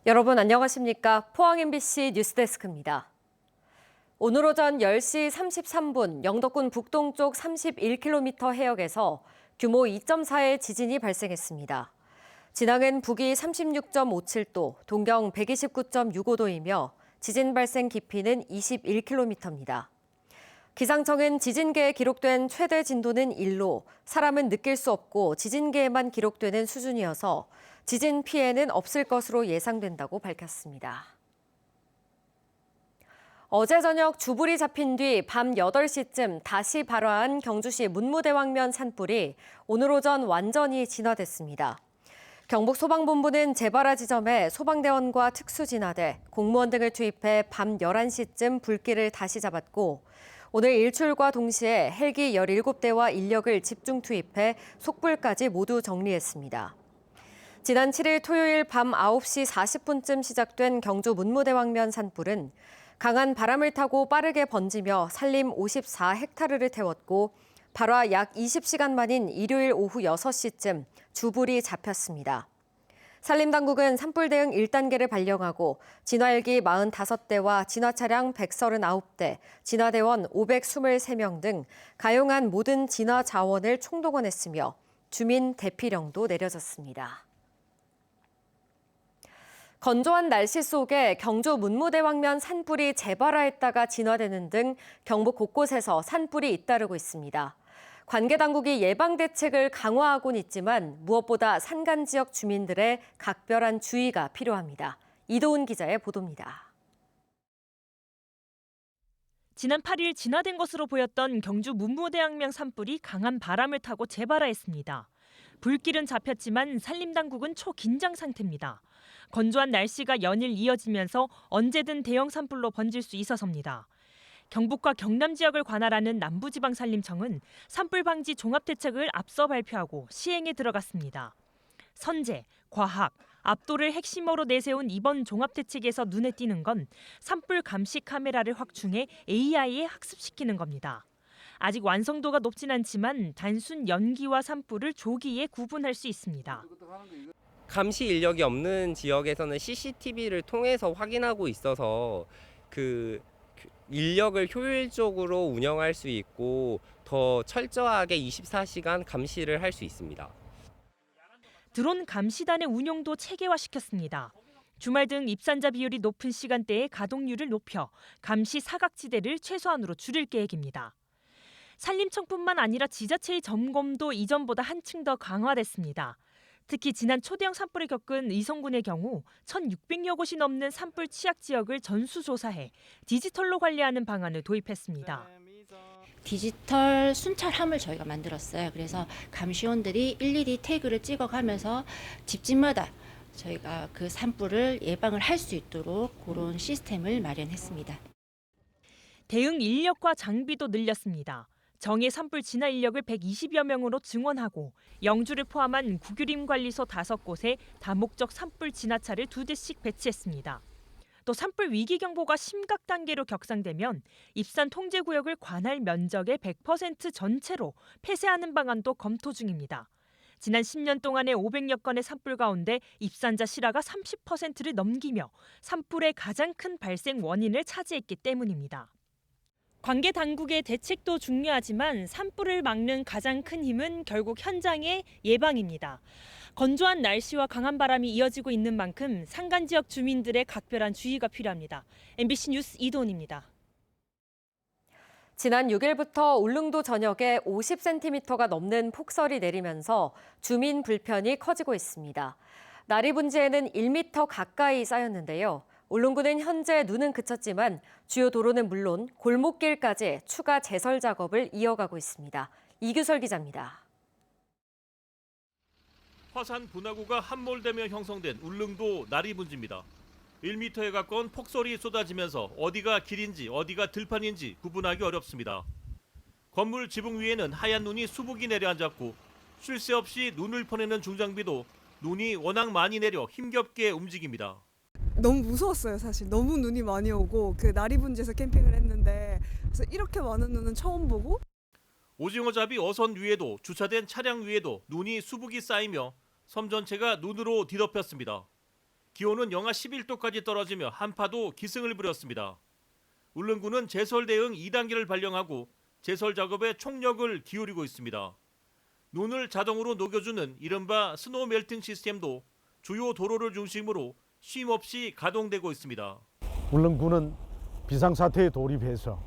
여러분 안녕하십니까? 포항 MBC 뉴스데스크입니다. 오늘 오전 10시 33분 영덕군 북동쪽 31km 해역에서 규모 2.4의 지진이 발생했습니다. 진앙은 북위 36.57도, 동경 129.65도이며 지진 발생 깊이는 21km입니다. 기상청은 지진계에 기록된 최대 진도는 1로, 사람은 느낄 수 없고 지진계에만 기록되는 수준이어서 지진 피해는 없을 것으로 예상된다고 밝혔습니다. 어제 저녁 주불이 잡힌 뒤 밤 8시쯤 다시 발화한 경주시 문무대왕면 산불이 오늘 오전 완전히 진화됐습니다. 경북소방본부는 재발화 지점에 소방대원과 특수진화대, 공무원 등을 투입해 밤 11시쯤 불길을 다시 잡았고 오늘 일출과 동시에 헬기 17대와 인력을 집중 투입해 속불까지 모두 정리했습니다. 지난 7일 토요일 밤 9시 40분쯤 시작된 경주 문무대왕면 산불은 강한 바람을 타고 빠르게 번지며 산림 54헥타르를 태웠고 발화 약 20시간 만인 일요일 오후 6시쯤 주불이 잡혔습니다. 산림당국은 산불 대응 1단계를 발령하고 진화헬기 45대와 진화차량 139대, 진화대원 523명 등 가용한 모든 진화 자원을 총동원했으며 주민 대피령도 내려졌습니다. 건조한 날씨 속에 경주 문무대왕면 산불이 재발화했다가 진화되는 등 경북 곳곳에서 산불이 잇따르고 있습니다. 관계 당국이 예방 대책을 강화하고는 있지만 무엇보다 산간 지역 주민들의 각별한 주의가 필요합니다. 이도훈 기자의 보도입니다. 지난 8일 진화된 것으로 보였던 경주 문무대왕면 산불이 강한 바람을 타고 재발화했습니다. 불길은 잡혔지만 산림당국은 초긴장 상태입니다. 건조한 날씨가 연일 이어지면서 언제든 대형 산불로 번질 수 있어서입니다. 경북과 경남 지역을 관할하는 남부지방산림청은 산불 방지 종합대책을 앞서 발표하고 시행에 들어갔습니다. 선제, 과학, 압도를 핵심으로 내세운 이번 종합대책에서 눈에 띄는 건 산불 감시 카메라를 확충해 AI에 학습시키는 겁니다. 아직 완성도가 높진 않지만 단순 연기와 산불을 조기에 구분할 수 있습니다. 감시 인력이 없는 지역에서는 CCTV를 통해서 확인하고 있어서 그 인력을 효율적으로 운영할 수 있고 더 철저하게 24시간 감시를 할 수 있습니다. 드론 감시단의 운용도 체계화시켰습니다. 주말 등 입산자 비율이 높은 시간대에 가동률을 높여 감시 사각지대를 최소한으로 줄일 계획입니다. 산림청뿐만 아니라 지자체의 점검도 이전보다 한층 더 강화됐습니다. 특히 지난 초대형 산불을 겪은 의성군의 경우 1,600여 곳이 넘는 산불 취약 지역을 전수조사해 디지털로 관리하는 방안을 도입했습니다. 디지털 순찰함을 저희가 만들었어요. 그래서 감시원들이 일일이 태그를 찍어가면서 집집마다 저희가 그 산불을 예방을 할 수 있도록 그런 시스템을 마련했습니다. 대응 인력과 장비도 늘렸습니다. 정예 산불 진화 인력을 120여 명으로 증원하고 영주를 포함한 구규림관리소 5곳에 다목적 산불 진화차를 2대씩 배치했습니다. 또 산불 위기 경보가 심각 단계로 격상되면 입산 통제 구역을 관할 면적의 100% 전체로 폐쇄하는 방안도 검토 중입니다. 지난 10년 동안의 500여 건의 산불 가운데 입산자 실화가 30%를 넘기며 산불의 가장 큰 발생 원인을 차지했기 때문입니다. 관계 당국의 대책도 중요하지만 산불을 막는 가장 큰 힘은 결국 현장의 예방입니다. 건조한 날씨와 강한 바람이 이어지고 있는 만큼 산간 지역 주민들의 각별한 주의가 필요합니다. MBC 뉴스 이도훈입니다. 지난 6일부터 울릉도 전역에 50cm가 넘는 폭설이 내리면서 주민 불편이 커지고 있습니다. 나리분지에는 1m 가까이 쌓였는데요. 울릉구는 현재 눈은 그쳤지만 주요 도로는 물론 골목길까지 추가 제설 작업을 이어가고 있습니다. 이규설 기자입니다. 화산 분화구가 함몰되며 형성된 울릉도 나리분지입니다. 1m에 가까운 폭설이 쏟아지면서 어디가 길인지 어디가 들판인지 구분하기 어렵습니다. 건물 지붕 위에는 하얀 눈이 수북이 내려앉았고 쉴 새 없이 눈을 퍼내는 중장비도 눈이 워낙 많이 내려 힘겹게 움직입니다. 너무 무서웠어요, 사실. 너무 눈이 많이 오고 그 나리분지에서 캠핑을 했는데 그래서 이렇게 많은 눈은 처음 보고 오징어잡이 어선 위에도 주차된 차량 위에도 눈이 수북이 쌓이며 섬 전체가 눈으로 뒤덮였습니다. 기온은 영하 11도까지 떨어지며 한파도 기승을 부렸습니다. 울릉군은 제설 대응 2단계를 발령하고 제설 작업에 총력을 기울이고 있습니다. 눈을 자동으로 녹여주는 이른바 스노우 멜팅 시스템도 주요 도로를 중심으로 쉼없이 가동되고 있습니다. 울릉군은 비상사태에 돌입해서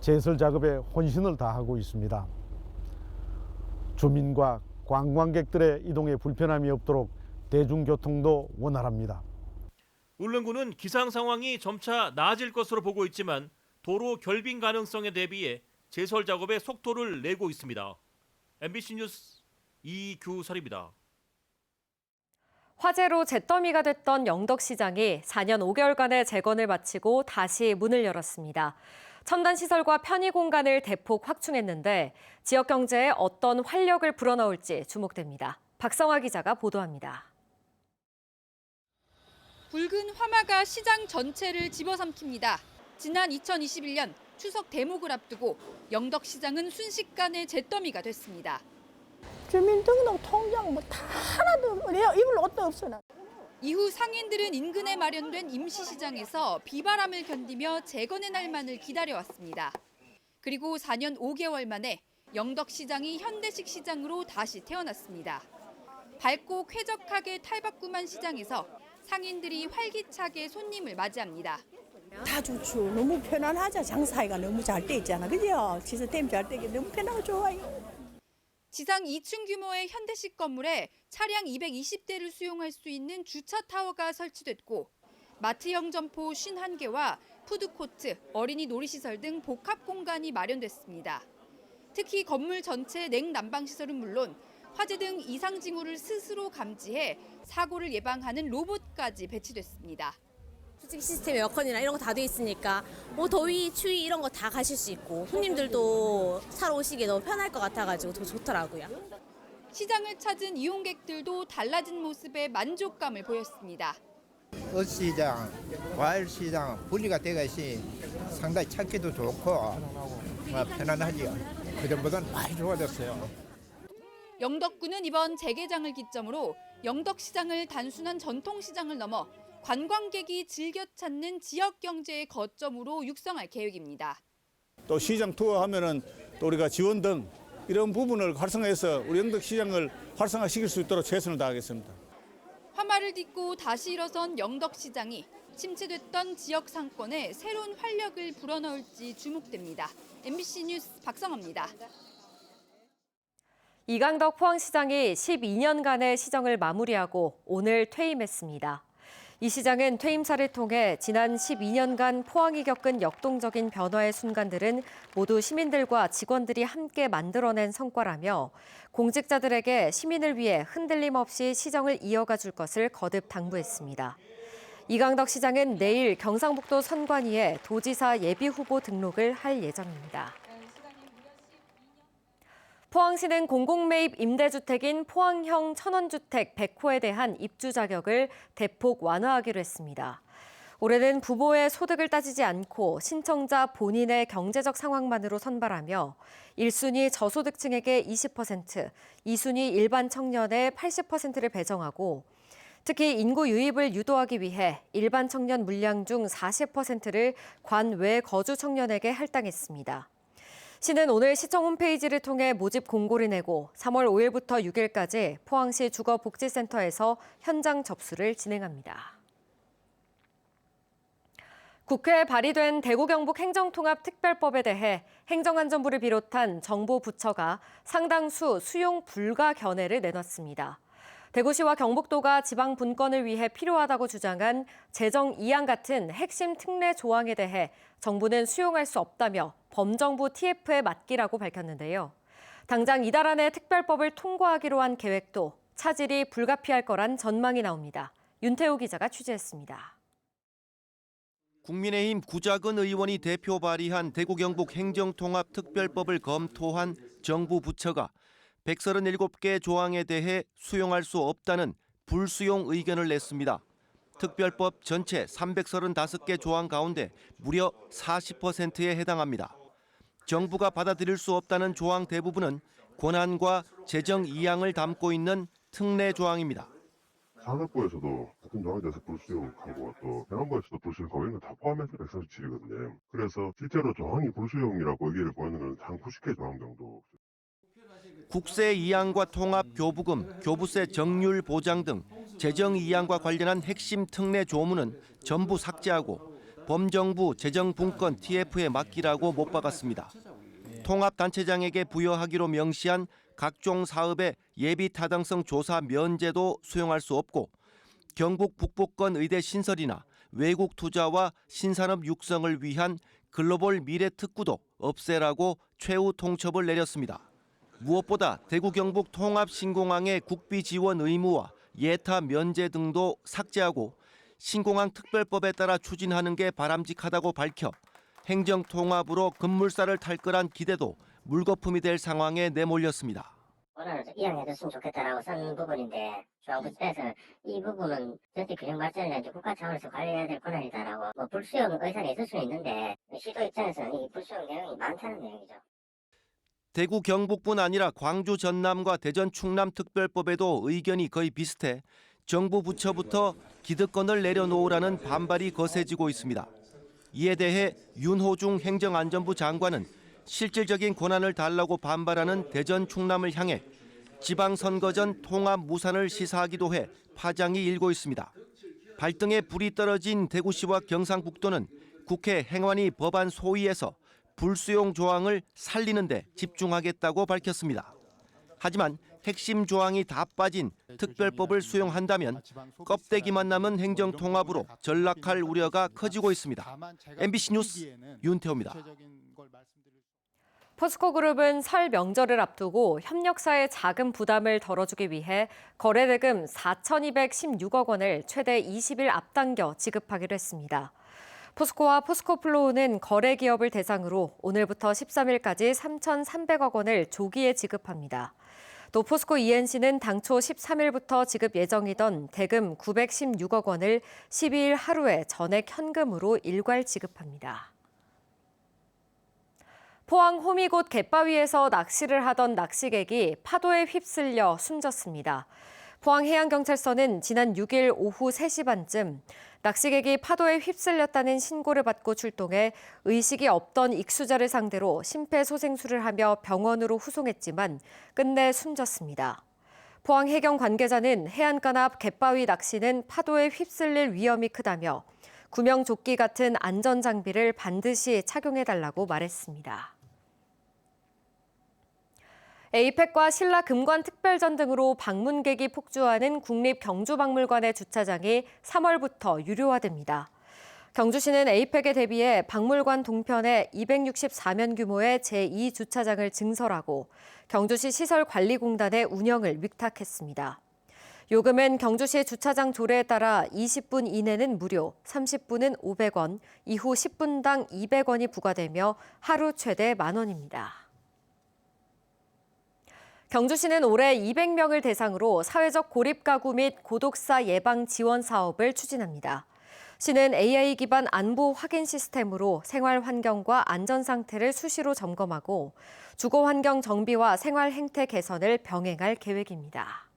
제설 작업에 혼신을 다하고 있습니다. 주민과 관광객들의 이동에 불편함이 없도록 대중교통도 원활합니다. 울릉군은 기상 상황이 점차 나아질 것으로 보고 있지만 도로 결빙 가능성에 대비해 제설 작업에 속도를 내고 있습니다. MBC 뉴스 이규설입니다. 화재로 잿더미가 됐던 영덕시장이 4년 5개월간의 재건을 마치고 다시 문을 열었습니다. 첨단 시설과 편의 공간을 대폭 확충했는데 지역 경제에 어떤 활력을 불어넣을지 주목됩니다. 박성화 기자가 보도합니다. 붉은 화마가 시장 전체를 집어삼킵니다. 지난 2021년 추석 대목을 앞두고 영덕시장은 순식간에 잿더미가 됐습니다. 주민등록 통장 뭐 다 하나도 내가 입을 옷도 없어 나. 이후 상인들은 인근에 마련된 임시시장에서 비바람을 견디며 재건의 날만을 기다려왔습니다. 그리고 4년 5개월 만에 영덕시장이 현대식 시장으로 다시 태어났습니다. 밝고 쾌적하게 탈바꿈한 시장에서 상인들이 활기차게 손님을 맞이합니다. 다 좋죠. 너무 편안하자. 장사가 너무 잘 돼 있잖아. 그죠? 시스템 잘 되게 너무 편하고 좋아요. 지상 2층 규모의 현대식 건물에 차량 220대를 수용할 수 있는 주차 타워가 설치됐고 마트형 점포 51개와 푸드코트, 어린이 놀이시설 등 복합 공간이 마련됐습니다. 특히 건물 전체 냉난방 시설은 물론 화재 등 이상 징후를 스스로 감지해 사고를 예방하는 로봇까지 배치됐습니다. 솔직히 시스템 에어컨이나 이런 거 다 돼 있으니까 뭐 더위, 추위 이런 거 다 가실 수 있고 손님들도 사러 오시기에 너무 편할 것 같아가지고 더 좋더라고요. 시장을 찾은 이용객들도 달라진 모습에 만족감을 보였습니다. 어시장, 과일시장 분리가 되어 있으니 상당히 찾기도 좋고 편안하지요. 그전보다는 많이 좋아졌어요. 영덕군은 이번 재개장을 기점으로 영덕시장을 단순한 전통시장을 넘어 관광객이 즐겨 찾는 지역 경제의 거점으로 육성할 계획입니다. 또 시장 투어하면은 또 우리가 지원 등 이런 부분을 활성화해서 우리 영덕시장을 활성화시킬 수 있도록 최선을 다하겠습니다. 화마를 딛고 다시 일어선 영덕시장이 침체됐던 지역 상권에 새로운 활력을 불어넣을지 주목됩니다. MBC 뉴스 박성화입니다. 이강덕 포항시장이 12년간의 시정을 마무리하고 오늘 퇴임했습니다. 이 시장은 퇴임사를 통해 지난 12년간 포항이 겪은 역동적인 변화의 순간들은 모두 시민들과 직원들이 함께 만들어낸 성과라며 공직자들에게 시민을 위해 흔들림 없이 시정을 이어가 줄 것을 거듭 당부했습니다. 이강덕 시장은 내일 경상북도 선관위에 도지사 예비후보 등록을 할 예정입니다. 포항시는 공공매입 임대주택인 포항형 천원주택 100호에 대한 입주 자격을 대폭 완화하기로 했습니다. 올해는 부모의 소득을 따지지 않고 신청자 본인의 경제적 상황만으로 선발하며 1순위 저소득층에게 20%, 2순위 일반 청년의 80%를 배정하고 특히 인구 유입을 유도하기 위해 일반 청년 물량 중 40%를 관외 거주 청년에게 할당했습니다. 시는 오늘 시청 홈페이지를 통해 모집 공고를 내고 3월 5일부터 6일까지 포항시 주거복지센터에서 현장 접수를 진행합니다. 국회에 발의된 대구 경북 행정통합특별법에 대해 행정안전부를 비롯한 정부 부처가 상당수 수용 불가 견해를 내놨습니다. 대구시와 경북도가 지방 분권을 위해 필요하다고 주장한 재정 2항 같은 핵심 특례 조항에 대해 정부는 수용할 수 없다며 범정부 TF에 맡기라고 밝혔는데요. 당장 이달 안에 특별법을 통과하기로 한 계획도 차질이 불가피할 거란 전망이 나옵니다. 윤태호 기자가 취재했습니다. 국민의힘 구자근 의원이 대표 발의한 대구 경북 행정통합특별법을 검토한 정부 부처가 137개 조항에 대해 수용할 수 없다는 불수용 의견을 냈습니다. 특별법 전체 335개 조항 가운데 무려 40%에 해당합니다. 정부가 받아들일 수 없다는 조항 대부분은 권한과 재정 이양을 담고 있는 특례 조항입니다. 산업부에서도 같은 조항에 대해서 불수용하고 또 행안부에서도 불수용하고 이런 거 다 포함해서 147이거든요. 그래서 실제로 조항이 불수용이라고 의견을 보이는 건 한 90개 조항 정도. 국세 이양과 통합 교부금, 교부세 정률 보장 등 재정 이양과 관련한 핵심 특례 조문은 전부 삭제하고 범정부 재정 분권 TF에 맡기라고 못 박았습니다. 통합단체장에게 부여하기로 명시한 각종 사업의 예비 타당성 조사 면제도 수용할 수 없고 경북 북부권 의대 신설이나 외국 투자와 신산업 육성을 위한 글로벌 미래 특구도 없애라고 최후 통첩을 내렸습니다. 무엇보다 대구 경북 통합 신공항의 국비 지원 의무와 예타 면제 등도 삭제하고 신공항 특별법에 따라 추진하는 게 바람직하다고 밝혀 행정 통합으로 급물살을 탈 거란 기대도 물거품이 될 상황에 내몰렸습니다. 오늘 이양해줬으면 좋겠다라고 쓴 부분인데 중앙부처에서는 이 부분은 전체 균형 발전을 국가 차원에서 관리해야 될 권한이다라고 불수용 의사가 있을 수는 있는데 시도 입장에서는 이 불수용 내용이 많다는 내용이죠. 대구 경북뿐 아니라 광주 전남과 대전 충남 특별법에도 의견이 거의 비슷해 정부 부처부터 기득권을 내려놓으라는 반발이 거세지고 있습니다. 이에 대해 윤호중 행정안전부 장관은 실질적인 권한을 달라고 반발하는 대전 충남을 향해 지방선거 전 통합 무산을 시사하기도 해 파장이 일고 있습니다. 발등에 불이 떨어진 대구시와 경상북도는 국회 행안위 법안 소위에서 불수용 조항을 살리는 데 집중하겠다고 밝혔습니다. 하지만 핵심 조항이 다 빠진 특별법을 수용한다면 껍데기만 남은 행정통합으로 전락할 우려가 커지고 있습니다. MBC 뉴스 윤태호입니다. 포스코그룹은 설 명절을 앞두고 협력사의 자금 부담을 덜어주기 위해 거래대금 4,216억 원을 최대 20일 앞당겨 지급하기로 했습니다. 포스코와 포스코플로우는 거래 기업을 대상으로 오늘부터 13일까지 3,300억 원을 조기에 지급합니다. 또 포스코 ENC는 당초 13일부터 지급 예정이던 대금 916억 원을 12일 하루에 전액 현금으로 일괄 지급합니다. 포항 호미곶 갯바위에서 낚시를 하던 낚시객이 파도에 휩쓸려 숨졌습니다. 포항해양경찰서는 지난 6일 오후 3시 반쯤 낚시객이 파도에 휩쓸렸다는 신고를 받고 출동해 의식이 없던 익수자를 상대로 심폐소생술을 하며 병원으로 후송했지만 끝내 숨졌습니다. 포항해경 관계자는 해안가 앞 갯바위 낚시는 파도에 휩쓸릴 위험이 크다며 구명조끼 같은 안전장비를 반드시 착용해달라고 말했습니다. 에이펙과 신라 금관 특별전 등으로 방문객이 폭주하는 국립경주박물관의 주차장이 3월부터 유료화됩니다. 경주시는 에이펙에 대비해 박물관 동편에 264면 규모의 제2주차장을 증설하고 경주시 시설관리공단에 운영을 위탁했습니다. 요금은 경주시 주차장 조례에 따라 20분 이내는 무료, 30분은 500원, 이후 10분당 200원이 부과되며 하루 최대 10,000원입니다. 경주시는 올해 200명을 대상으로 사회적 고립가구 및 고독사 예방 지원 사업을 추진합니다. 시는 AI 기반 안보 확인 시스템으로 생활 환경과 안전 상태를 수시로 점검하고 주거 환경 정비와 생활 행태 개선을 병행할 계획입니다.